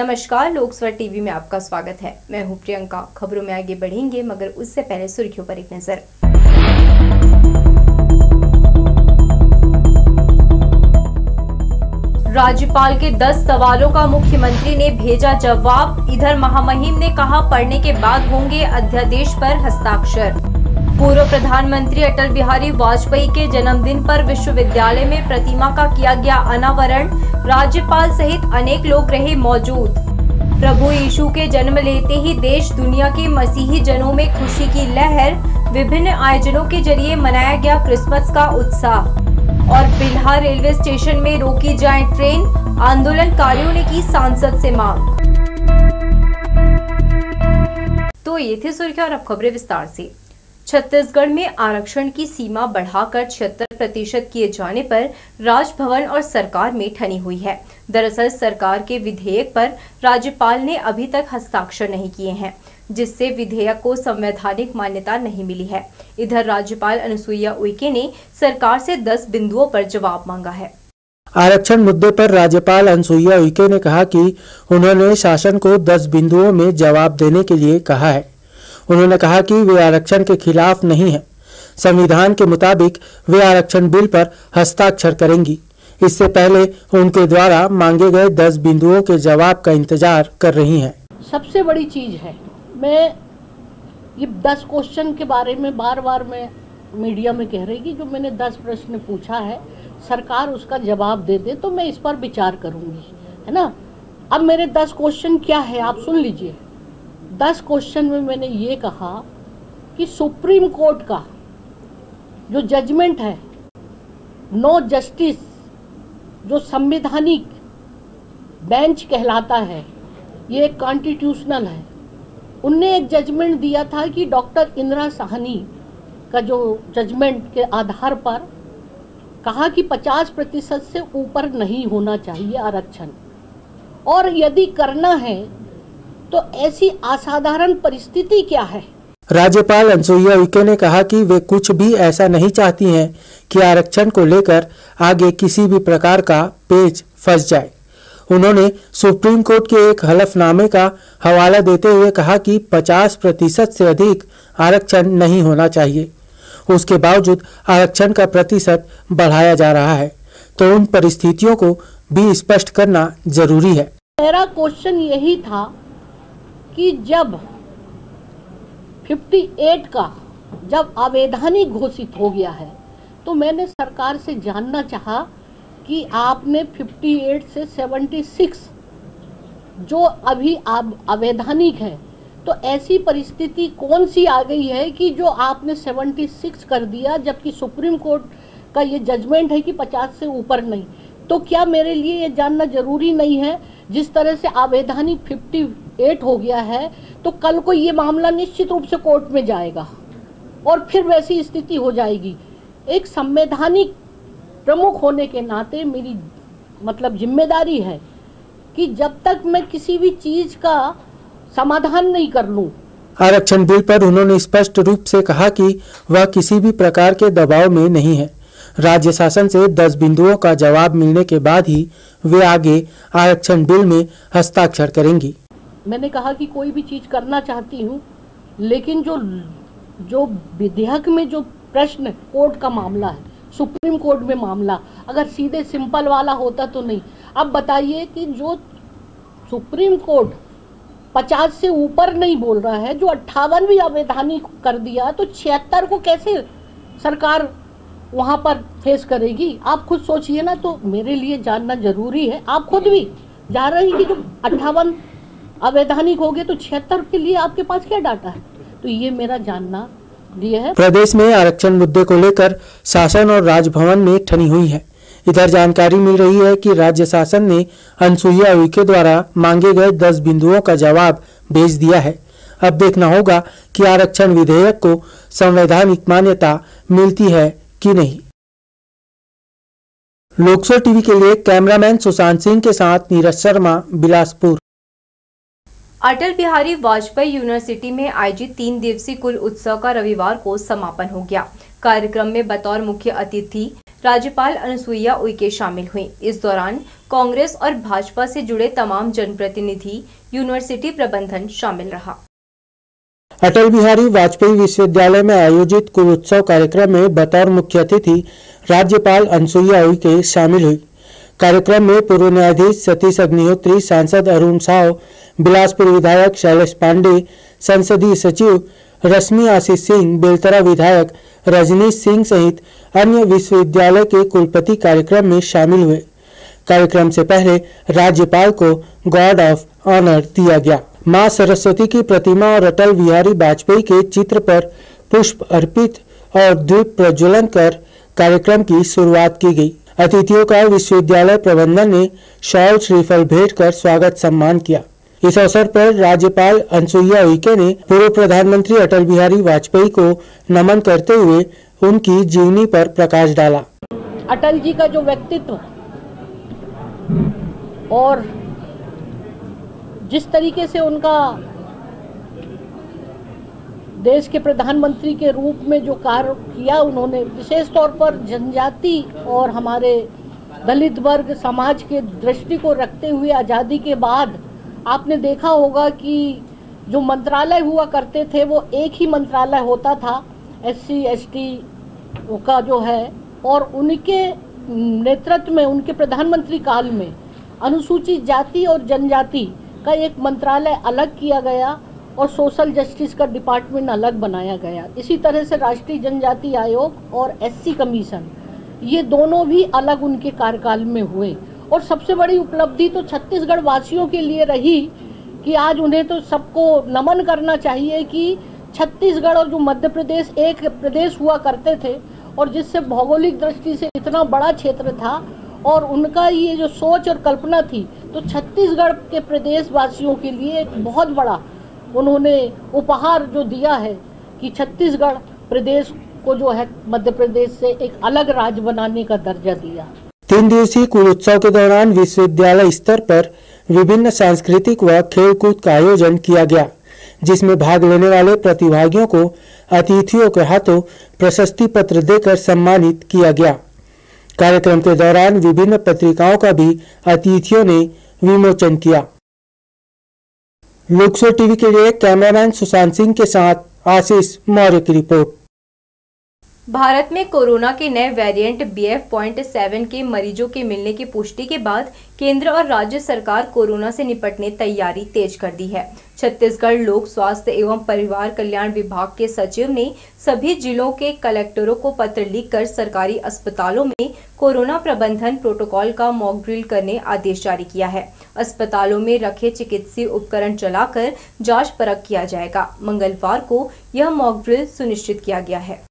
नमस्कार, लोकस्वर टीवी में आपका स्वागत है। मैं हूं प्रियंका। खबरों में आगे बढ़ेंगे, मगर उससे पहले सुर्खियों पर एक नजर। राज्यपाल के 10 सवालों का मुख्यमंत्री ने भेजा जवाब। इधर महामहिम ने कहा, पढ़ने के बाद होंगे अध्यादेश पर हस्ताक्षर। पूर्व प्रधानमंत्री अटल बिहारी वाजपेयी के जन्मदिन पर विश्वविद्यालय में प्रतिमा का किया गया अनावरण। राज्यपाल सहित अनेक लोग रहे मौजूद। प्रभु यीशु के जन्म लेते ही देश दुनिया के मसीही जनों में खुशी की लहर। विभिन्न आयोजनों के जरिए मनाया गया क्रिसमस का उत्साह। और बिल्हा रेलवे स्टेशन में रोकी जाए ट्रेन, आंदोलनकारियों ने की सांसद से मांग। तो ये थी सुर्खियां और अब खबरें विस्तार से। छत्तीसगढ़ में आरक्षण की सीमा बढ़ाकर 76% किए जाने पर राजभवन और सरकार में ठनी हुई है। दरअसल सरकार के विधेयक पर राज्यपाल ने अभी तक हस्ताक्षर नहीं किए हैं, जिससे विधेयक को संवैधानिक मान्यता नहीं मिली है। इधर राज्यपाल अनुसुईया उइके ने सरकार से 10 बिंदुओं पर जवाब मांगा है। आरक्षण मुद्दे पर राज्यपाल अनुसुईया उइके ने कहा कि उन्होंने शासन को 10 बिंदुओं में जवाब देने के लिए कहा है। उन्होंने कहा कि वे आरक्षण के खिलाफ नहीं हैं। संविधान के मुताबिक वे आरक्षण बिल पर हस्ताक्षर करेंगी। इससे पहले उनके द्वारा मांगे गए 10 बिंदुओं के जवाब का इंतजार कर रही हैं। सबसे बड़ी चीज है, मैं ये 10 क्वेश्चन के बारे में बार बार मैं मीडिया में कह रही कि जो मैंने 10 प्रश्न पूछा है, सरकार उसका जवाब दे दे तो मैं इस पर विचार करूंगी, है ना। अब मेरे 10 क्वेश्चन क्या है, आप सुन लीजिए। 10 क्वेश्चन में मैंने ये कहा कि सुप्रीम कोर्ट का जो जजमेंट है, नो जस्टिस, जो संवैधानिक बेंच कहलाता है, ये कॉन्स्टिट्यूशनल है। उनने एक जजमेंट दिया था कि डॉक्टर इंदिरा साहनी का जो जजमेंट के आधार पर कहा कि 50% से ऊपर नहीं होना चाहिए आरक्षण, और यदि करना है तो ऐसी असाधारण परिस्थिति क्या है। राज्यपाल अनुसुईया उइके ने कहा कि वे कुछ भी ऐसा नहीं चाहती हैं कि आरक्षण को लेकर आगे किसी भी प्रकार का पेच फंस जाए। उन्होंने सुप्रीम कोर्ट के एक हलफनामे का हवाला देते हुए कहा कि 50% से अधिक आरक्षण नहीं होना चाहिए। उसके बावजूद आरक्षण का प्रतिशत बढ़ाया जा रहा है, तो उन परिस्थितियों को भी स्पष्ट करना जरूरी है। मेरा क्वेश्चन यही था कि जब 58 का जब अवैधानिक घोषित हो गया है, तो मैंने सरकार से जानना चाहा कि आपने 58 से 76 जो अभी अवैधानिक है, तो ऐसी परिस्थिति कौन सी आ गई है कि जो आपने 76 कर दिया, जबकि सुप्रीम कोर्ट का ये जजमेंट है कि 50 से ऊपर नहीं। तो क्या मेरे लिए ये जानना जरूरी नहीं है, जिस तरह से अवैधानिक 58 हो गया है, तो कल को ये मामला निश्चित रूप से कोर्ट में जाएगा और फिर वैसी स्थिति हो जाएगी। एक संवैधानिक प्रमुख होने के नाते मेरी जिम्मेदारी है कि जब तक मैं किसी भी चीज का समाधान नहीं कर लूं। आरक्षण बिल पर उन्होंने स्पष्ट रूप से कहा कि वह किसी भी प्रकार के दबाव में नहीं है। राज्य शासन से 10 बिंदुओं का जवाब मिलने के बाद ही वे आगे आरक्षण बिल में हस्ताक्षर करेंगी। मैंने कहा कि कोई भी चीज करना चाहती हूँ, लेकिन जो विधेयक में जो प्रश्न कोर्ट का मामला है, सुप्रीम कोर्ट में मामला, अगर सीधे सिंपल वाला होता तो नहीं। अब बताइए कि जो सुप्रीम कोर्ट 50 से ऊपर नहीं बोल रहा है, जो 58 भी अवैधानिक कर दिया, तो 76 को कैसे सरकार वहां पर फेस करेगी। आप खुद सोचिए ना। तो मेरे लिए जानना जरूरी है। आप खुद भी जान रही कि जो 58 अवैधानिक हो गए, तो 76 के लिए आपके पास क्या डाटा है। तो ये मेरा जानना लिए है। प्रदेश में आरक्षण मुद्दे को लेकर शासन और राजभवन में ठनी हुई है। इधर जानकारी मिल रही है कि राज्य शासन ने अनुसुईया उइके द्वारा मांगे गए 10 बिंदुओं का जवाब भेज दिया है। अब देखना होगा कि आरक्षण विधेयक को संवैधानिक मान्यता मिलती है कि नहीं। लोकसभा टीवी के लिए कैमरामैन सुशांत सिंह के साथ नीरज शर्मा, बिलासपुर। अटल बिहारी वाजपेयी यूनिवर्सिटी में आयोजित 3 दिवसीय कुल उत्सव का रविवार को समापन हो गया। कार्यक्रम में बतौर मुख्य अतिथि राज्यपाल अनुसुईया उइके शामिल हुई। इस दौरान कांग्रेस और भाजपा से जुड़े तमाम जनप्रतिनिधि, यूनिवर्सिटी प्रबंधन शामिल रहा। अटल बिहारी वाजपेयी विश्वविद्यालय में आयोजित कुल उत्सव कार्यक्रम में बतौर मुख्य अतिथि राज्यपाल अनुसुईया उइके शामिल हुई। कार्यक्रम में पूर्व न्यायाधीश सतीश अग्निहोत्री, सांसद अरुण साव, बिलासपुर विधायक शैलेश पांडे, संसदीय सचिव रश्मि आशीष सिंह, बेलतरा विधायक रजनीश सिंह सहित अन्य विश्वविद्यालय के कुलपति कार्यक्रम में शामिल हुए। कार्यक्रम से पहले राज्यपाल को गार्ड ऑफ ऑनर दिया गया। मां सरस्वती की प्रतिमा और अटल बिहारी वाजपेयी के चित्र पर पुष्प अर्पित और दीप प्रज्वलन कर कार्यक्रम की शुरुआत की गई। अतिथियों का विश्वविद्यालय प्रबंधन ने शॉल श्रीफल भेंट कर स्वागत सम्मान किया। इस अवसर पर राज्यपाल अनुसुईया उइके ने पूर्व प्रधानमंत्री अटल बिहारी वाजपेयी को नमन करते हुए उनकी जीवनी पर प्रकाश डाला। अटल जी का जो व्यक्तित्व और जिस तरीके से उनका देश के प्रधानमंत्री के रूप में जो कार्य किया उन्होंने, विशेष तौर पर जनजाति और हमारे दलित वर्ग समाज के दृष्टि को रखते हुए आज़ादी के बाद आपने देखा होगा कि जो मंत्रालय हुआ करते थे वो एक ही मंत्रालय होता था SC ST का जो है, और उनके नेतृत्व में उनके प्रधानमंत्री काल में अनुसूचित जाति और जनजाति का एक मंत्रालय अलग किया गया और सोशल जस्टिस का डिपार्टमेंट अलग बनाया गया। इसी तरह से राष्ट्रीय जनजाति आयोग और SC कमीशन, ये दोनों भी अलग उनके कार्यकाल में हुए। और सबसे बड़ी उपलब्धि तो छत्तीसगढ़ वासियों के लिए रही कि आज उन्हें तो सबको नमन करना चाहिए कि छत्तीसगढ़ और जो मध्य प्रदेश एक प्रदेश हुआ करते थे और जिससे भौगोलिक दृष्टि से इतना बड़ा क्षेत्र था, और उनका ये जो सोच और कल्पना थी, तो छत्तीसगढ़ के प्रदेश वासियों के लिए एक बहुत बड़ा उन्होंने उपहार जो दिया है कि छत्तीसगढ़ प्रदेश को जो है मध्य प्रदेश से एक अलग राज्य बनाने का दर्जा दिया। 3 दिवसीय कुल उत्सव के दौरान विश्वविद्यालय स्तर पर विभिन्न सांस्कृतिक व खेलकूद का आयोजन किया गया, जिसमें भाग लेने वाले प्रतिभागियों को अतिथियों के हाथों प्रशस्ति पत्र देकर सम्मानित किया गया। कार्यक्रम के दौरान विभिन्न पत्रिकाओं का भी अतिथियों ने विमोचन किया। लोकसो टीवी के लिए कैमरामैन सुशांत सिंह के साथ आशीष मौर्य की रिपोर्ट। भारत में कोरोना के नए वेरिएंट BF.7 के मरीजों के मिलने की पुष्टि के बाद केंद्र और राज्य सरकार कोरोना से निपटने तैयारी तेज कर दी है। छत्तीसगढ़ लोक स्वास्थ्य एवं परिवार कल्याण विभाग के सचिव ने सभी जिलों के कलेक्टरों को पत्र लिखकर सरकारी अस्पतालों में कोरोना प्रबंधन प्रोटोकॉल का मॉक ड्रिल करने आदेश जारी किया है। अस्पतालों में रखे चिकित्सीय उपकरण चलाकर जांच परख किया जाएगा। मंगलवार को यह मॉक ड्रिल सुनिश्चित किया गया है।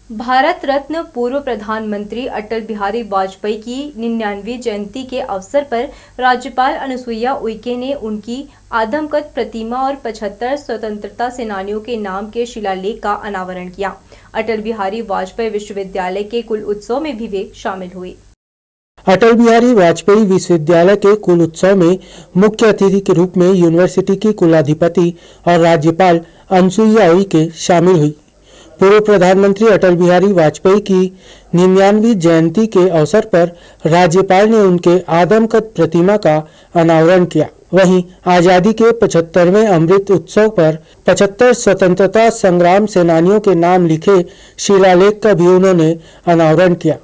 भारत रत्न पूर्व प्रधानमंत्री अटल बिहारी वाजपेयी की 99वीं जयंती के अवसर पर राज्यपाल अनुसुईया उइके ने उनकी आदमकद प्रतिमा और 75 स्वतंत्रता सेनानियों के नाम के शिलालेख का अनावरण किया। अटल बिहारी वाजपेयी विश्वविद्यालय के कुल उत्सव में भी वे शामिल हुए। अटल बिहारी वाजपेयी विश्वविद्यालय के कुल उत्सव में मुख्य अतिथि के रूप में यूनिवर्सिटी की कुलाधिपति और राज्यपाल अनुसुईया उइके शामिल हुई। पूर्व प्रधानमंत्री अटल बिहारी वाजपेयी की 99वीं जयंती के अवसर पर राज्यपाल ने उनके आदमकद प्रतिमा का अनावरण किया। वहीं आजादी के 75वें अमृत उत्सव पर 75 स्वतंत्रता संग्राम सेनानियों के नाम लिखे शिलालेख का भी उन्होंने अनावरण किया।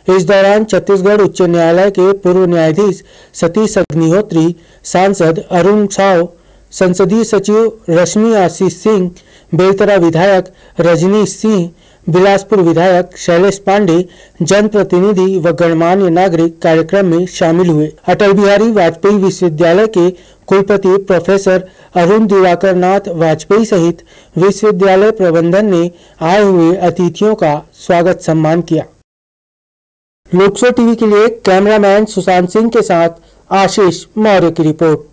इस दौरान छत्तीसगढ़ उच्च न्यायालय के पूर्व न्यायाधीश सतीश अग्निहोत्री, सांसद अरुण साव, संसदीय सचिव रश्मि आशीष सिंह, बेलतरा विधायक रजनीश सिंह, बिलासपुर विधायक शैलेश पांडे, जनप्रतिनिधि व गणमान्य नागरिक कार्यक्रम में शामिल हुए। अटल बिहारी वाजपेयी विश्वविद्यालय के कुलपति प्रोफेसर अरुण दिवाकर नाथ वाजपेयी सहित विश्वविद्यालय प्रबंधन ने आए हुए अतिथियों का स्वागत सम्मान किया। लोकसो टीवी के लिए कैमरामैन सुशांत सिंह के साथ आशीष मौर्य की रिपोर्ट।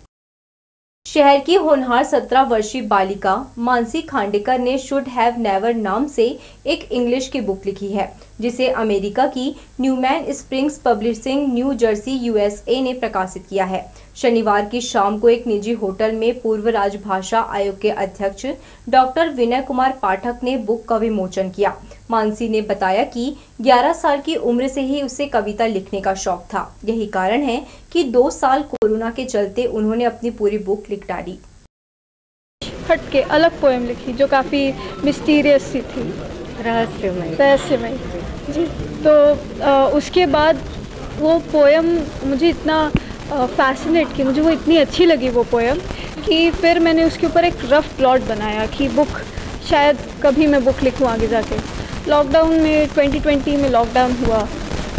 शहर की होनहार 17 वर्षीय बालिका मानसी खांडेकर ने शुड हैव नेवर नाम से एक इंग्लिश की बुक लिखी है, जिसे अमेरिका की Newman Springs Publishing New Jersey USA ने प्रकाशित किया है। शनिवार की शाम को एक निजी होटल में पूर्व राजभाषा आयोग के अध्यक्ष डॉक्टर विनय कुमार पाठक ने बुक का विमोचन किया। मानसी ने बताया कि 11 साल की उम्र से ही उसे कविता लिखने का शौक था। यही कारण है कि 2 साल कोरोना के चलते उन्होंने अपनी पूरी बुक लिख डाली। हट के अलग पोएम लिखी जो काफ़ी मिस्टीरियस सी थी, रहस्यमय जी। तो उसके बाद वो पोएम मुझे इतना फैसिनेट की, मुझे वो इतनी अच्छी लगी वो पोएम कि फिर मैंने उसके ऊपर एक रफ प्लॉट बनाया कि बुक शायद कभी मैं बुक लिखूँ आगे जाके। लॉकडाउन में 2020 में लॉकडाउन हुआ,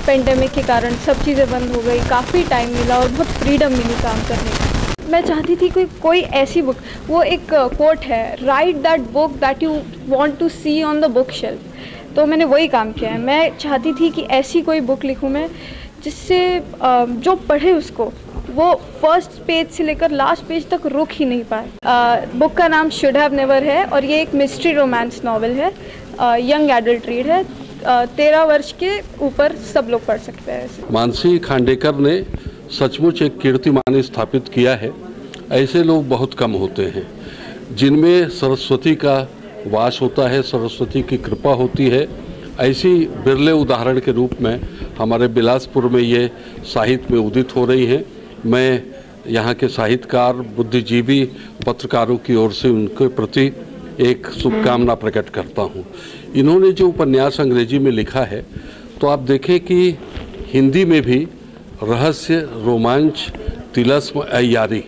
पेंडेमिक के कारण सब चीज़ें बंद हो गई, काफ़ी टाइम मिला और बहुत फ्रीडम मिली काम करने की। मैं चाहती थी कोई ऐसी बुक, वो एक कोट है, right that book that you want to see on the book shelf. तो मैंने वही काम किया है। मैं चाहती थी कि ऐसी कोई बुक लिखूँ मैं जिससे जो पढ़े उसको वो फर्स्ट पेज से लेकर लास्ट पेज तक रुक ही नहीं पाए। बुक का नाम शुड हैव नेवर है और ये एक मिस्ट्री रोमांस नॉवल है, यंग एडल्ट रीड है, 13 वर्ष के ऊपर सब लोग पढ़ सकते हैं। मानसी खांडेकर ने सचमुच एक कीर्तिमान स्थापित किया है। ऐसे लोग बहुत कम होते हैं जिनमें सरस्वती का वास होता है, सरस्वती की कृपा होती है। ऐसी बिरले उदाहरण के रूप में हमारे बिलासपुर में ये साहित्य में उदित हो रही हैं। मैं यहाँ के साहित्यकार, बुद्धिजीवी, पत्रकारों की ओर से उनके प्रति एक शुभकामना प्रकट करता हूँ। इन्होंने जो उपन्यास अंग्रेजी में लिखा है, तो आप देखें कि हिंदी में भी रहस्य, रोमांच, तिलस्म, अय्यारी,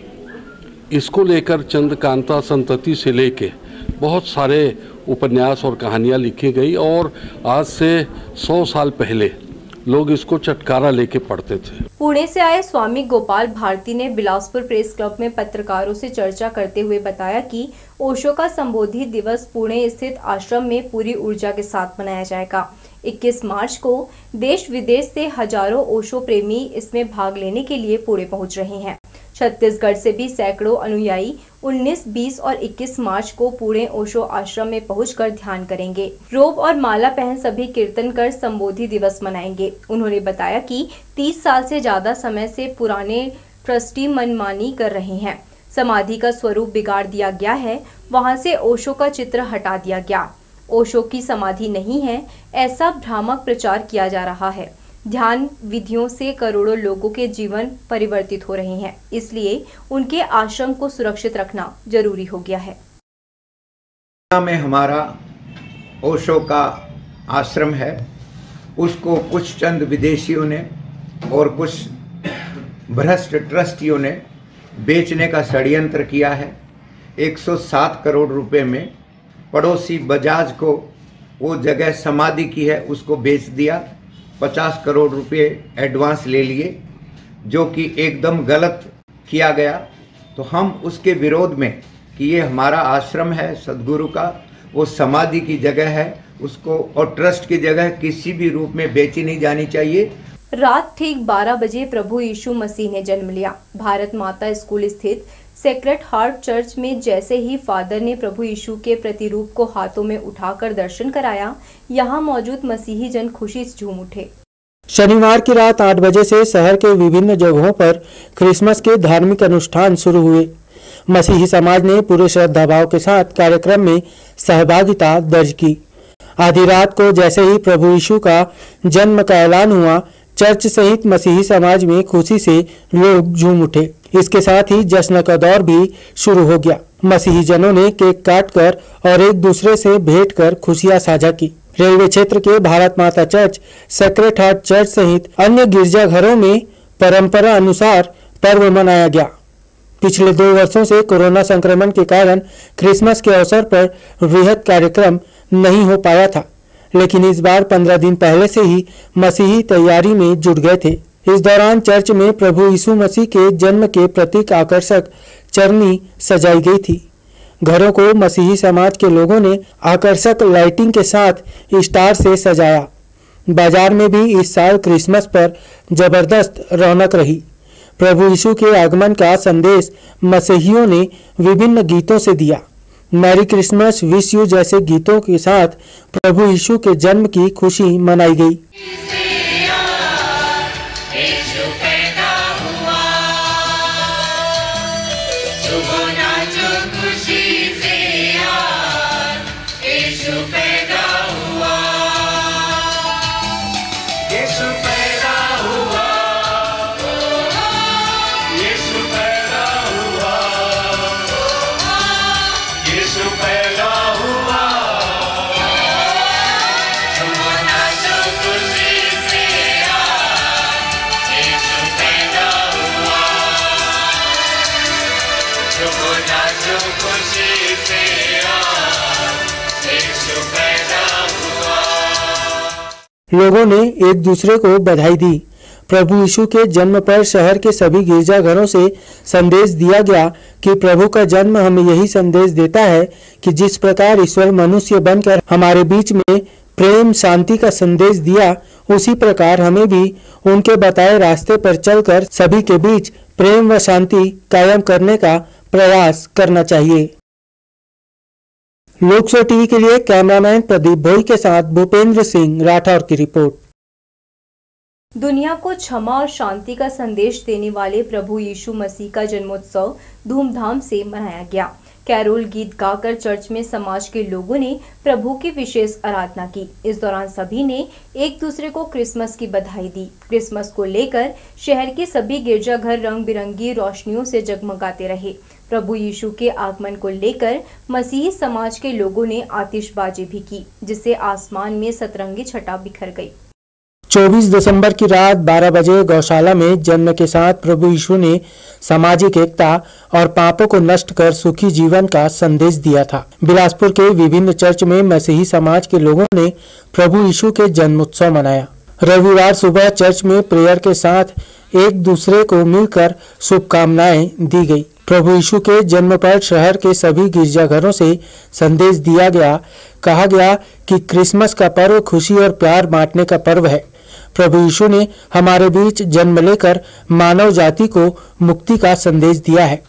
इसको लेकर चंद्रकांता संतति से लेके बहुत सारे उपन्यास और कहानियाँ लिखी गई और आज से 100 साल पहले लोग इसको चटकारा लेके पढ़ते थे। पुणे से आए स्वामी गोपाल भारती ने बिलासपुर प्रेस क्लब में पत्रकारों से चर्चा करते हुए बताया कि ओशो का संबोधि दिवस पुणे स्थित आश्रम में पूरी ऊर्जा के साथ मनाया जाएगा। 21 मार्च को देश विदेश से हजारों ओशो प्रेमी इसमें भाग लेने के लिए पुणे पहुंच रहे हैं। छत्तीसगढ़ से भी सैकड़ों अनुयायी 19, 20 और 21 मार्च को पुणे ओशो आश्रम में पहुंचकर ध्यान करेंगे। रोब और माला पहन सभी कीर्तन कर संबोधि दिवस मनाएंगे। उन्होंने बताया कि 30 साल से ज्यादा समय से पुराने ट्रस्टी मनमानी कर रहे हैं। समाधि का स्वरूप बिगाड़ दिया गया है, वहां से ओशो का चित्र हटा दिया गया। ओशो की समाधि नहीं है, ऐसा भ्रामक प्रचार किया जा रहा है। ध्यान विधियों से करोड़ों लोगों के जीवन परिवर्तित हो रहे हैं, इसलिए उनके आश्रम को सुरक्षित रखना जरूरी हो गया है। में हमारा ओशो का आश्रम है, उसको कुछ चंद विदेशियों ने और कुछ भ्रष्ट ट्रस्टियों ने बेचने का षड्यंत्र किया है। 107 करोड़ रुपए में पड़ोसी बजाज को वो जगह समाधि की है, उसको बेच दिया। 50 करोड़ रुपए एडवांस ले लिए, जो कि एकदम गलत किया गया। तो हम उसके विरोध में कि ये हमारा आश्रम है सदगुरु का, वो समाधि की जगह है, उसको और ट्रस्ट की जगह किसी भी रूप में बेची नहीं जानी चाहिए। रात ठीक 12 बजे प्रभु यीशु मसीह ने जन्म लिया। भारत माता स्कूल स्थित सेक्रेड हार्ट चर्च में जैसे ही फादर ने प्रभु यीशु के प्रतिरूप को हाथों में उठाकर दर्शन कराया, यहाँ मौजूद मसीही जन खुशी से झूम उठे। शनिवार की रात 8 बजे से शहर के विभिन्न जगहों पर क्रिसमस के धार्मिक अनुष्ठान शुरू हुए। मसीही समाज ने पूरे श्रद्धाभाव के साथ कार्यक्रम में सहभागिता दर्ज की। आधी रात को जैसे ही प्रभु यीशु का जन्म का ऐलान हुआ, चर्च सहित मसीही समाज में खुशी से लोग झूम उठे। इसके साथ ही जश्न का दौर भी शुरू हो गया। मसीही जनों ने केक काटकर और एक दूसरे से भेंट कर खुशियां साझा की। रेलवे क्षेत्र के भारत माता चर्च, सेक्रेड हार्ट चर्च सहित अन्य गिरजाघरों में परंपरा अनुसार पर्व मनाया गया। पिछले 2 वर्षों से कोरोना संक्रमण के कारण क्रिसमस के अवसर पर वृहद कार्यक्रम नहीं हो पाया था, लेकिन इस बार 15 दिन पहले से ही मसीही तैयारी में जुट गए थे। इस दौरान चर्च में प्रभु यीशु मसीह के जन्म के प्रतीक आकर्षक चरनी सजाई गई थी। घरों को मसीही समाज के लोगों ने आकर्षक लाइटिंग के साथ स्टार से सजाया। बाजार में भी इस साल क्रिसमस पर जबरदस्त रौनक रही। प्रभु यीशु के आगमन का संदेश मसीहियों ने विभिन्न गीतों से दिया। मैरी क्रिसमस, विश यू जैसे गीतों के साथ प्रभु यीशु के जन्म की खुशी मनाई गई। लोगों ने एक दूसरे को बधाई दी। प्रभु यीशु के जन्म पर शहर के सभी गिरजाघरों से संदेश दिया गया कि प्रभु का जन्म हमें यही संदेश देता है कि जिस प्रकार ईश्वर मनुष्य बनकर हमारे बीच में प्रेम शांति का संदेश दिया, उसी प्रकार हमें भी उनके बताए रास्ते पर चलकर सभी के बीच प्रेम व शांति कायम करने का प्रयास करना चाहिए। लोकसभा टीवी के लिए कैमरामैन प्रदीप भोई के साथ भूपेंद्र सिंह राठौर की रिपोर्ट। दुनिया को क्षमा और शांति का संदेश देने वाले प्रभु यीशु मसीह का जन्मोत्सव धूमधाम से मनाया गया। कैरोल गीत गाकर चर्च में समाज के लोगों ने प्रभु की विशेष आराधना की। इस दौरान सभी ने एक दूसरे को क्रिसमस की बधाई दी। क्रिसमस को लेकर शहर के सभी गिरजाघर रंग बिरंगी रोशनियों से जगमगाते रहे। प्रभु यीशु के आगमन को लेकर मसीही समाज के लोगों ने आतिशबाजी भी की, जिससे आसमान में सतरंगी छटा बिखर गई। 24 दिसंबर की रात 12 बजे गौशाला में जन्म के साथ प्रभु यीशु ने सामाजिक एकता और पापों को नष्ट कर सुखी जीवन का संदेश दिया था। बिलासपुर के विभिन्न चर्च में मसीही समाज के लोगों ने प्रभु यीशु के जन्मोत्सव मनाया। रविवार सुबह चर्च में प्रेयर के साथ एक दूसरे को मिलकर शुभकामनाएं दी गई। प्रभु यीशु के जन्म पर शहर के सभी गिरजाघरों से संदेश दिया गया। कहा गया कि क्रिसमस का पर्व खुशी और प्यार बांटने का पर्व है। प्रभु यीशु ने हमारे बीच जन्म लेकर मानव जाति को मुक्ति का संदेश दिया है।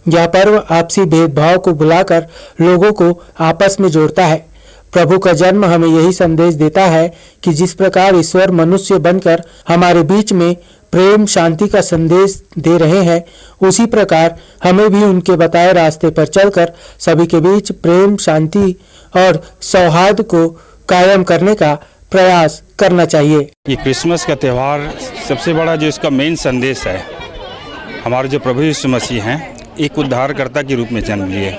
यह पर्व आपसी भेदभाव को भुलाकर लोगों को आपस में जोड़ता है। प्रभु का जन्म हमें यही संदेश देता है कि जिस प्रकार ईश्वर मनुष्य बनकर हमारे बीच में प्रेम शांति का संदेश दे रहे हैं, उसी प्रकार हमें भी उनके बताए रास्ते पर चलकर सभी के बीच प्रेम शांति और सौहार्द को कायम करने का प्रयास करना चाहिए। ये क्रिसमस का त्यौहार सबसे बड़ा जो इसका मेन संदेश है, हमारे जो प्रभु यीशु मसीह हैं, एक उद्धारकर्ता के रूप में जन्म लिए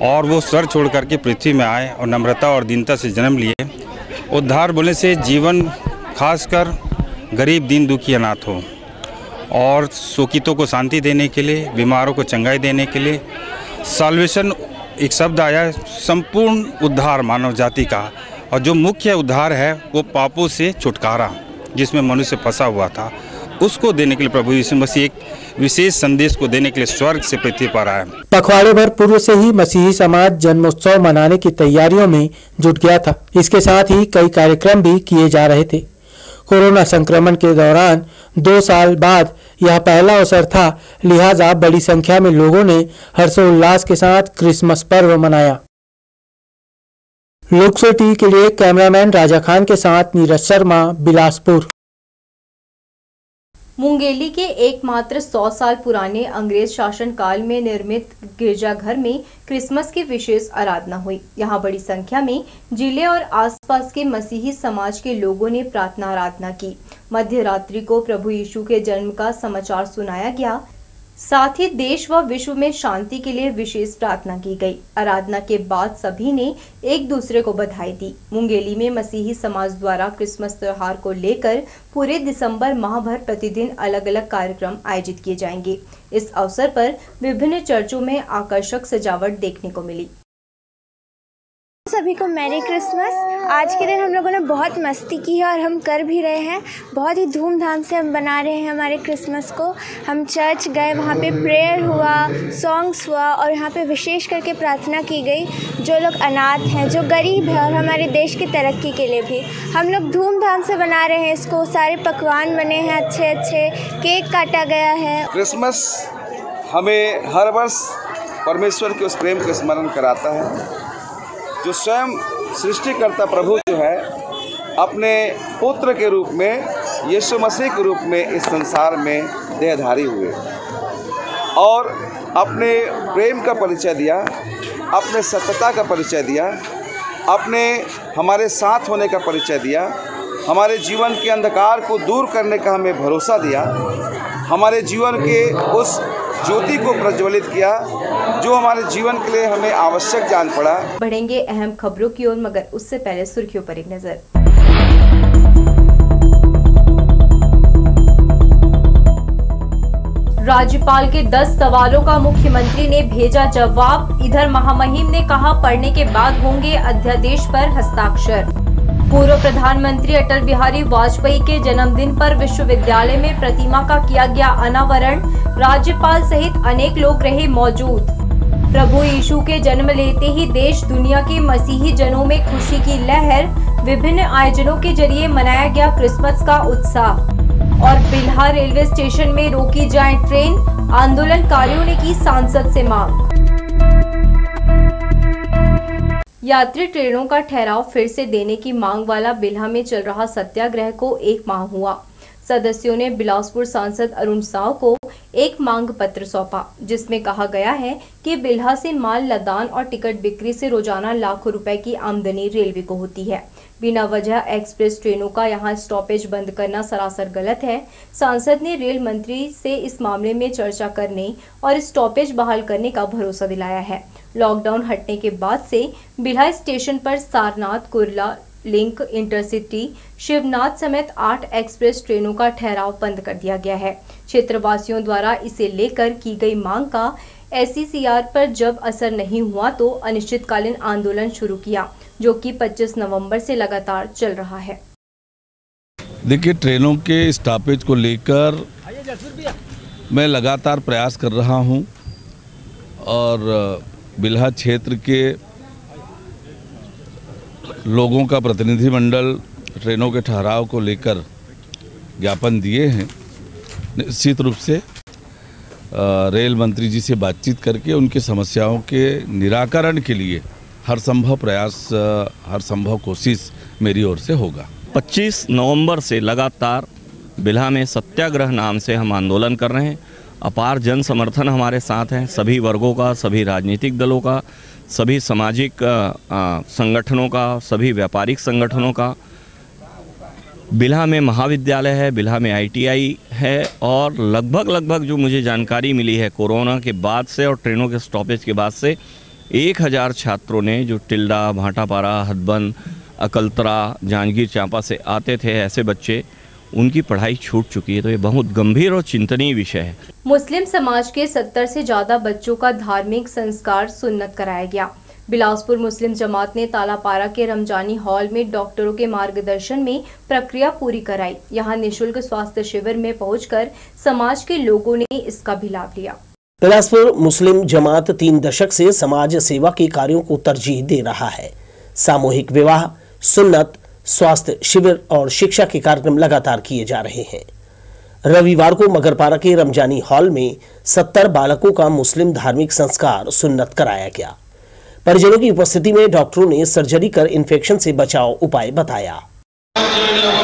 और वो स्वर्ग छोड़ करके पृथ्वी में आए और नम्रता और दीनता से जन्म लिए। उद्धार बोलने से जीवन खासकर गरीब दीन दुखी अनाथ हो और शोकितों को शांति देने के लिए, बीमारों को चंगाई देने के लिए साल्वेशन एक शब्द आया, संपूर्ण उद्धार मानव जाति का। और जो मुख्य उद्धार है वो पापों से छुटकारा, जिसमें मनुष्य फंसा हुआ था, उसको देने के लिए प्रभु यीशु मसीह एक विशेष संदेश को देने के लिए स्वर्ग से पृथ्वी पर आया। पखवाड़े भर पूर्व से ही मसीही समाज जन्मोत्सव मनाने की तैयारियों में जुट गया था। इसके साथ ही कई कार्यक्रम भी किए जा रहे थे। कोरोना संक्रमण के दौरान 2 साल बाद यह पहला अवसर था, लिहाजा बड़ी संख्या में लोगों ने हर्षोल्लास के साथ क्रिसमस पर्व मनाया। लोकसभा टीवी के लिए कैमरामैन राजा खान के साथ नीरज शर्मा, बिलासपुर। मुंगेली के एकमात्र 100 साल पुराने अंग्रेज शासन काल में निर्मित गिरजाघर में क्रिसमस की विशेष आराधना हुई। यहां बड़ी संख्या में जिले और आसपास के मसीही समाज के लोगों ने प्रार्थना आराधना की। मध्य रात्रि को प्रभु यीशु के जन्म का समाचार सुनाया गया। साथ ही देश व विश्व में शांति के लिए विशेष प्रार्थना की गई। आराधना के बाद सभी ने एक दूसरे को बधाई दी। मुंगेली में मसीही समाज द्वारा क्रिसमस त्योहार को लेकर पूरे दिसंबर माह भर प्रतिदिन अलग अलग कार्यक्रम आयोजित किए जाएंगे। इस अवसर पर विभिन्न चर्चों में आकर्षक सजावट देखने को मिली। सभी को मैरी क्रिसमस। आज के दिन हम लोगों ने बहुत मस्ती की है और हम कर भी रहे हैं। बहुत ही धूमधाम से हम बना रहे हैं हमारे क्रिसमस को। हम चर्च गए, वहाँ पे प्रेयर हुआ, सॉन्ग्स हुआ और यहाँ पे विशेष करके प्रार्थना की गई। जो लोग अनाथ हैं, जो गरीब हैं और हमारे देश की तरक्की के लिए भी हम लोग धूमधाम से बना रहे हैं इसको। सारे पकवान बने हैं, अच्छे अच्छे केक काटा गया है। क्रिसमस हमें हर वर्ष परमेश्वर के उस प्रेम को स्मरण कराता है जो स्वयं सृष्टिकर्ता प्रभु जो है अपने पुत्र के रूप में, यीशु मसीह के रूप में इस संसार में देहधारी हुए और अपने प्रेम का परिचय दिया, अपने सत्यता का परिचय दिया, अपने हमारे साथ होने का परिचय दिया, हमारे जीवन के अंधकार को दूर करने का हमें भरोसा दिया, हमारे जीवन के उस ज्योति को प्रज्वलित किया जो हमारे जीवन के लिए हमें आवश्यक जान पड़ा। बढ़ेंगे अहम खबरों की ओर, मगर उससे पहले सुर्खियों पर एक नजर। राज्यपाल के 10 सवालों का मुख्यमंत्री ने भेजा जवाब। इधर महामहिम ने कहा पढ़ने के बाद होंगे अध्यादेश पर हस्ताक्षर। पूर्व प्रधानमंत्री अटल बिहारी वाजपेयी के जन्मदिन पर विश्वविद्यालय में प्रतिमा का किया गया अनावरण। राज्यपाल सहित अनेक लोग रहे मौजूद। प्रभु यीशु के जन्म लेते ही देश दुनिया के मसीही जनों में खुशी की लहर। विभिन्न आयोजनों के जरिए मनाया गया क्रिसमस का उत्साह। और बिल्हा रेलवे स्टेशन में रोकी जाए ट्रेन, आंदोलनकारियों ने की सांसद से मांग। यात्री ट्रेनों का ठहराव फिर से देने की मांग वाला बिल्हा में चल रहा सत्याग्रह को 1 माह हुआ। सदस्यों ने बिलासपुर सांसद अरुण साव को एक मांग पत्र सौंपा, जिसमें कहा गया है कि बिल्हा से माल लदान और टिकट बिक्री से रोजाना लाखों रुपए की आमदनी रेलवे को होती है। बिना वजह एक्सप्रेस ट्रेनों का यहां स्टॉपेज बंद करना सरासर गलत है। सांसद ने रेल मंत्री से इस मामले में चर्चा करने और स्टॉपेज बहाल करने का भरोसा दिलाया है। लॉकडाउन हटने के बाद से बिल्हा स्टेशन पर सारनाथ, कुर्ला, लिंक, इंटरसिटी, शिवनाथ समेत 8 एक्सप्रेस ट्रेनों का ठहराव बंद कर दिया गया है। क्षेत्रवासियों द्वारा इसे लेकर की गई मांग का SECR पर जब असर नहीं हुआ तो अनिश्चितकालीन आंदोलन शुरू किया, जो कि 25 नवंबर से लगातार चल रहा है। देखिए, ट्रेनों के स्टॉपेज को लेकर मैं लगातार प्रयास कर रहा हूं और बिल्हा क्षेत्र के लोगों का प्रतिनिधिमंडल ट्रेनों के ठहराव को लेकर ज्ञापन दिए हैं। निश्चित रूप से रेल मंत्री जी से बातचीत करके उनकी समस्याओं के निराकरण के लिए हर संभव प्रयास, हर संभव कोशिश मेरी ओर से होगा। 25 नवंबर से लगातार बिल्हा में सत्याग्रह नाम से हम आंदोलन कर रहे हैं। अपार जन समर्थन हमारे साथ हैं, सभी वर्गों का, सभी राजनीतिक दलों का, सभी सामाजिक संगठनों का, सभी व्यापारिक संगठनों का। बिल्हा में महाविद्यालय है, बिल्हा में ITI है और लगभग जो मुझे जानकारी मिली है कोरोना के बाद से और ट्रेनों के स्टॉपेज के बाद से 1000 छात्रों ने, जो टिल्डा, भाटापारा, हथबंद, अकलतरा, जांजगीर चांपा से आते थे, ऐसे बच्चे, उनकी पढ़ाई छूट चुकी है। तो ये बहुत गंभीर और चिंतनीय विषय है। मुस्लिम समाज के 70 से ज्यादा बच्चों का धार्मिक संस्कार सुन्नत कराया गया। बिलासपुर मुस्लिम जमात ने तालापारा के रमजानी हॉल में डॉक्टरों के मार्गदर्शन में प्रक्रिया पूरी कराई। यहां निःशुल्क स्वास्थ्य शिविर में पहुंचकर समाज के लोगों ने इसका भी लाभ लिया। बिलासपुर मुस्लिम जमात 3 दशक से समाज सेवा के कार्यों को तरजीह दे रहा है। सामूहिक विवाह, सुन्नत, स्वास्थ्य शिविर और शिक्षा के कार्यक्रम लगातार किए जा रहे हैं। रविवार को मगरपारा के रमजानी हॉल में 70 बालकों का मुस्लिम धार्मिक संस्कार सुन्नत कराया गया। परिजनों की उपस्थिति में डॉक्टरों ने सर्जरी कर इन्फेक्शन से बचाव उपाय बताया।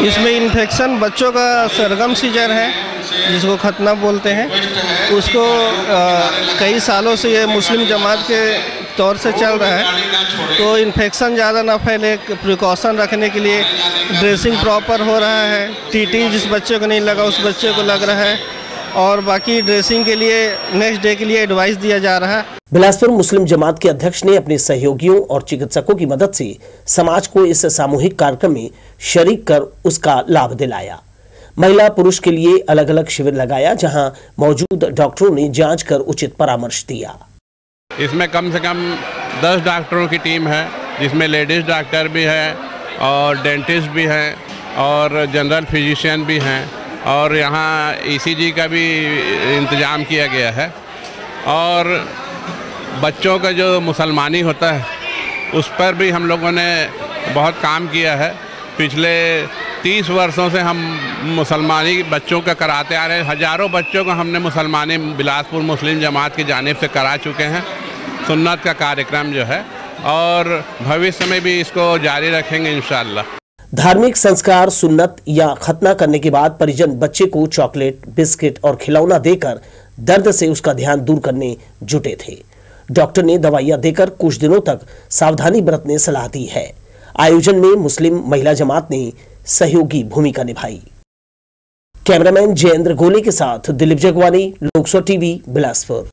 इसमें इन्फेक्शन बच्चों का सरगम सीजर है, जिसको खतना बोलते हैं। उसको कई सालों से ये मुस्लिम जमात के तौर से चल रहा है। तो इन्फेक्शन ज़्यादा ना फैले, प्रिकॉशन रखने के लिए ड्रेसिंग प्रॉपर हो रहा है। TT जिस बच्चे को नहीं लगा उस बच्चे को लग रहा है और बाकी ड्रेसिंग के लिए नेक्स्ट डे के लिए एडवाइस दिया जा रहा है। बिलासपुर मुस्लिम जमात के अध्यक्ष ने अपने सहयोगियों और चिकित्सकों की मदद से समाज को इस सामूहिक कार्यक्रम में शरीक कर उसका लाभ दिलाया। महिला पुरुष के लिए अलग अलग शिविर लगाया, जहां मौजूद डॉक्टरों ने जांच कर उचित परामर्श दिया। इसमें कम से कम 10 डॉक्टरों की टीम है, जिसमें लेडीज़ डॉक्टर भी है और डेंटिस्ट भी हैं और जनरल फिजिशियन भी हैं और यहाँ ECG का भी इंतज़ाम किया गया है। और बच्चों का जो मुसलमानी होता है उस पर भी हम लोगों ने बहुत काम किया है। पिछले 30 वर्षों से हम मुसलमानी बच्चों का कराते आ रहे हैं। हज़ारों बच्चों को हमने मुसलमानी बिलासपुर मुस्लिम जमात की जानिब से करा चुके हैं, सुन्नत का कार्यक्रम जो है, और भविष्य में भी इसको जारी रखेंगे इंशाअल्लाह। धार्मिक संस्कार सुन्नत या खतना करने के बाद परिजन बच्चे को चॉकलेट, बिस्किट और खिलौना देकर दर्द से उसका ध्यान दूर करने जुटे थे। डॉक्टर ने दवाइयां देकर कुछ दिनों तक सावधानी बरतने सलाह दी है। आयोजन में मुस्लिम महिला जमात ने सहयोगी भूमिका निभाई। कैमरामैन जयेंद्र गोले के साथ दिलीप जगवानी, लोकसभा टीवी, बिलासपुर।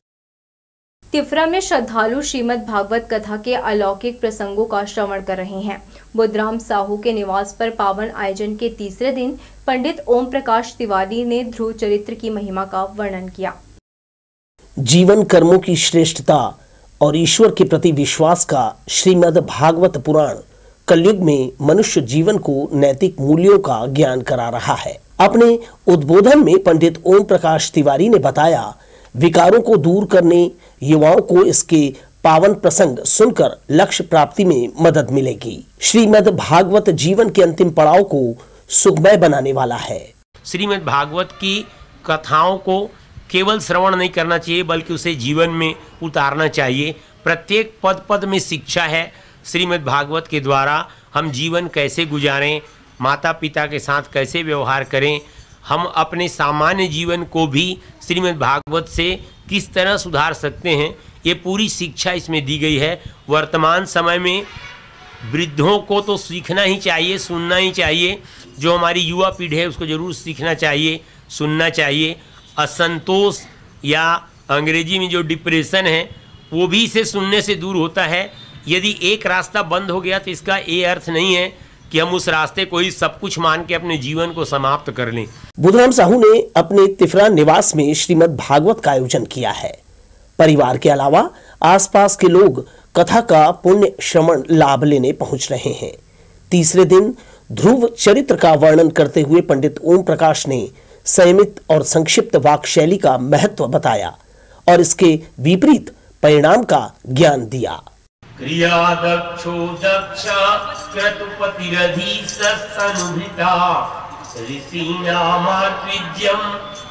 तिफरा में श्रद्धालु श्रीमद् भागवत कथा के अलौकिक प्रसंगों का श्रवण कर रहे हैं। बुद्धराम साहू के निवास पर पावन आयोजन के तीसरे दिन पंडित ओम प्रकाश तिवारी ने ध्रुव चरित्र की महिमा का वर्णन किया। जीवन कर्मों की श्रेष्ठता और ईश्वर के प्रति विश्वास का श्रीमद् भागवत पुराण कलयुग में मनुष्य जीवन को नैतिक मूल्यों का ज्ञान करा रहा है। अपने उद्बोधन में पंडित ओम प्रकाश तिवारी ने बताया, विकारों को दूर करने युवाओं को इसके पावन प्रसंग सुनकर लक्ष्य प्राप्ति में मदद मिलेगी। श्रीमद् भागवत जीवन के अंतिम पड़ाव को सुखमय बनाने वाला है। श्रीमद् भागवत की कथाओं को केवल श्रवण नहीं करना चाहिए, बल्कि उसे जीवन में उतारना चाहिए। प्रत्येक पद पद में शिक्षा है। श्रीमद् भागवत के द्वारा हम जीवन कैसे गुजारें, माता पिता के साथ कैसे व्यवहार करें, हम अपने सामान्य जीवन को भी श्रीमद् भागवत से किस तरह सुधार सकते हैं, ये पूरी शिक्षा इसमें दी गई है। वर्तमान समय में वृद्धों को तो सीखना ही चाहिए, सुनना ही चाहिए। जो हमारी युवा पीढ़ी है उसको ज़रूर सीखना चाहिए, सुनना चाहिए। असंतोष या अंग्रेजी में जो डिप्रेशन है वो भी इसे सुनने से दूर होता है। यदि एक रास्ता बंद हो गया तो इसका ये अर्थ नहीं है कि हम उस रास्ते को ही सब कुछ मान के अपने जीवन को समाप्त कर लें। बुधराम साहू ने अपने तिफरा निवास में श्रीमद् भागवत का आयोजन किया है। परिवार के अलावा आसपास के लोग कथा का पुण्य श्रवण लाभ लेने पहुंच रहे हैं। तीसरे दिन ध्रुव चरित्र का वर्णन करते हुए पंडित ओम प्रकाश ने संयमित और संक्षिप्त वाक शैली का महत्व बताया और इसके विपरीत परिणाम का ज्ञान दिया। क्रिया दक्षो दक्ष क्रतुपतिरधीस्तनुभिता ऋषीणामात्विज्यं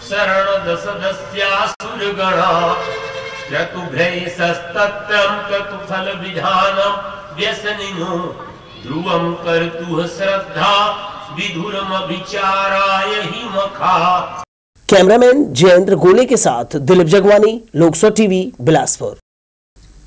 शरणदशदस्यासुरगणा क्रतुभ्रयसस्तत्रं क्रतुफलविधानं व्यसनिनो ध्रुवं कर्तुः श्रद्धा विधुरमभिचाराय हि मखा। कैमरामैन जयेंद्र गोले के साथ दिलीप जगवानी, लोकसभा टीवी, बिलासपुर।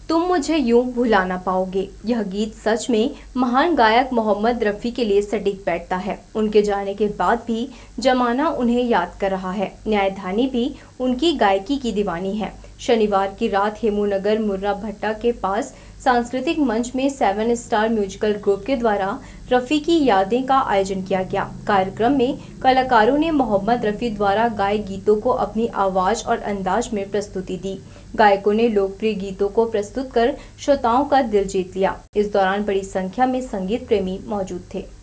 तुम मुझे यूं भुला ना पाओगे, यह गीत सच में महान गायक मोहम्मद रफ़ी के लिए सटीक बैठता है। उनके जाने के बाद भी जमाना उन्हें याद कर रहा है। न्यायधानी भी उनकी गायकी की दीवानी है। शनिवार की रात हेमूनगर मुर्रा भट्टा के पास सांस्कृतिक मंच में 7 स्टार म्यूजिकल ग्रुप के द्वारा रफ़ी की यादें का आयोजन किया गया। कार्यक्रम में कलाकारों ने मोहम्मद रफ़ी द्वारा गाए गीतों को अपनी आवाज़ और अंदाज में प्रस्तुति दी। गायकों ने लोकप्रिय गीतों को प्रस्तुत कर श्रोताओं का दिल जीत लिया। इस दौरान बड़ी संख्या में संगीत प्रेमी मौजूद थे।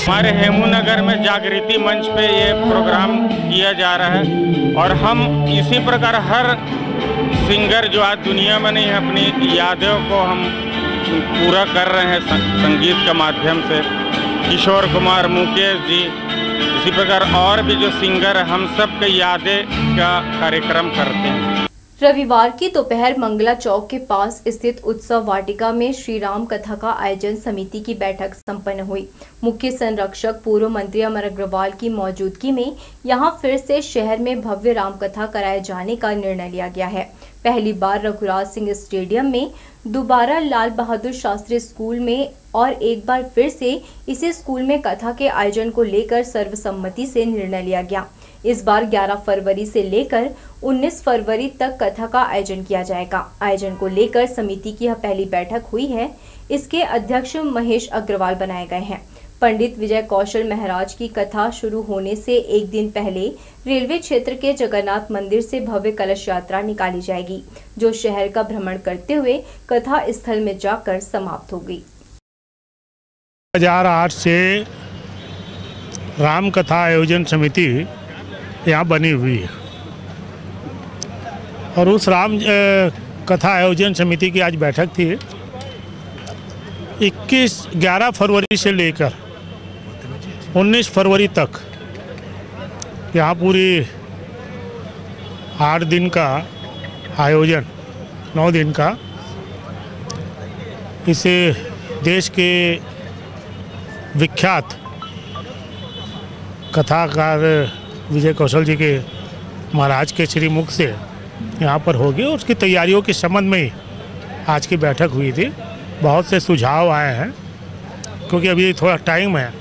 हमारे हेमूनगर में जागृति मंच पे ये प्रोग्राम किया जा रहा है और हम इसी प्रकार हर सिंगर जो आज दुनिया में नहीं है अपनी यादों को हम पूरा कर रहे हैं संगीत के माध्यम से। किशोर कुमार, मुकेश जी, इसी प्रकार और भी जो सिंगर हम सब के यादें का कार्यक्रम करते हैं। रविवार की दोपहर मंगला चौक के पास स्थित उत्सव वाटिका में श्री राम कथा का आयोजन समिति की बैठक संपन्न हुई। मुख्य संरक्षक पूर्व मंत्री अमर अग्रवाल की मौजूदगी में यहां फिर से शहर में भव्य राम कथा कराए जाने का निर्णय लिया गया है। पहली बार रघुराज सिंह स्टेडियम में, दोबारा लाल बहादुर शास्त्री स्कूल में और एक बार फिर से इसी स्कूल में कथा के आयोजन को लेकर सर्वसम्मति से निर्णय लिया गया। इस बार 11 फरवरी से लेकर 19 फरवरी तक कथा का आयोजन किया जाएगा। आयोजन को लेकर समिति की यह पहली बैठक हुई है। इसके अध्यक्ष महेश अग्रवाल बनाए गए हैं। पंडित विजय कौशल महाराज की कथा शुरू होने से एक दिन पहले रेलवे क्षेत्र के जगन्नाथ मंदिर से भव्य कलश यात्रा निकाली जाएगी, जो शहर का भ्रमण करते हुए कथा स्थल में जाकर समाप्त हो गई। 2008 से राम कथा आयोजन समिति यहाँ बनी हुई है और उस राम कथा आयोजन समिति की आज बैठक थी। 11 फरवरी से लेकर 19 फरवरी तक यहाँ पूरी 8 दिन का आयोजन, 9 दिन का, इसे देश के विख्यात कथाकार विजय कौशल जी के महाराज के श्रीमुख से यहाँ पर होगी और उसकी तैयारियों के संबंध में ही आज की बैठक हुई थी। बहुत से सुझाव आए हैं, क्योंकि अभी थोड़ा टाइम है,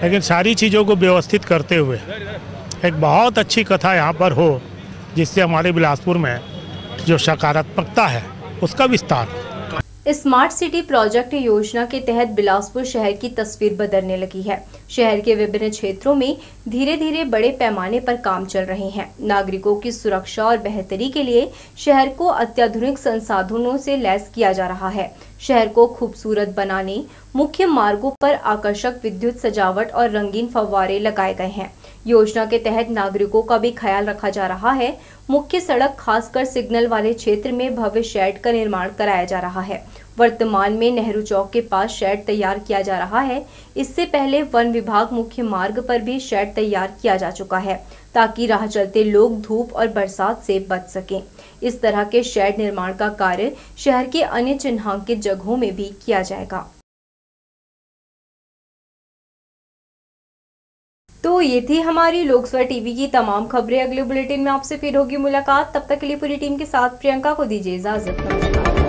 लेकिन सारी चीज़ों को व्यवस्थित करते हुए एक बहुत अच्छी कथा यहाँ पर हो, जिससे हमारे बिलासपुर में जो सकारात्मकता है उसका विस्तार हो। स्मार्ट सिटी प्रोजेक्ट योजना के तहत बिलासपुर शहर की तस्वीर बदलने लगी है। शहर के विभिन्न क्षेत्रों में धीरे धीरे बड़े पैमाने पर काम चल रहे हैं। नागरिकों की सुरक्षा और बेहतरी के लिए शहर को अत्याधुनिक संसाधनों से लैस किया जा रहा है। शहर को खूबसूरत बनाने मुख्य मार्गों पर आकर्षक विद्युत सजावट और रंगीन फव्वारे लगाए गए हैं। योजना के तहत नागरिकों का भी ख्याल रखा जा रहा है। मुख्य सड़क, खासकर सिग्नल वाले क्षेत्र में भव्य शेड का निर्माण कराया जा रहा है। वर्तमान में नेहरू चौक के पास शेड तैयार किया जा रहा है। इससे पहले वन विभाग मुख्य मार्ग पर भी शेड तैयार किया जा चुका है, ताकि राह चलते लोग धूप और बरसात से बच सकें। इस तरह के शेड निर्माण का कार्य शहर के अन्य चिन्हांकित जगहों में भी किया जाएगा। तो ये थी हमारी लोकसभा टीवी की तमाम खबरें। अगले बुलेटिन में आपसे फिर होगी मुलाकात। तब तक के लिए पूरी टीम के साथ प्रियंका को दीजिए इजाजत। नमस्कार।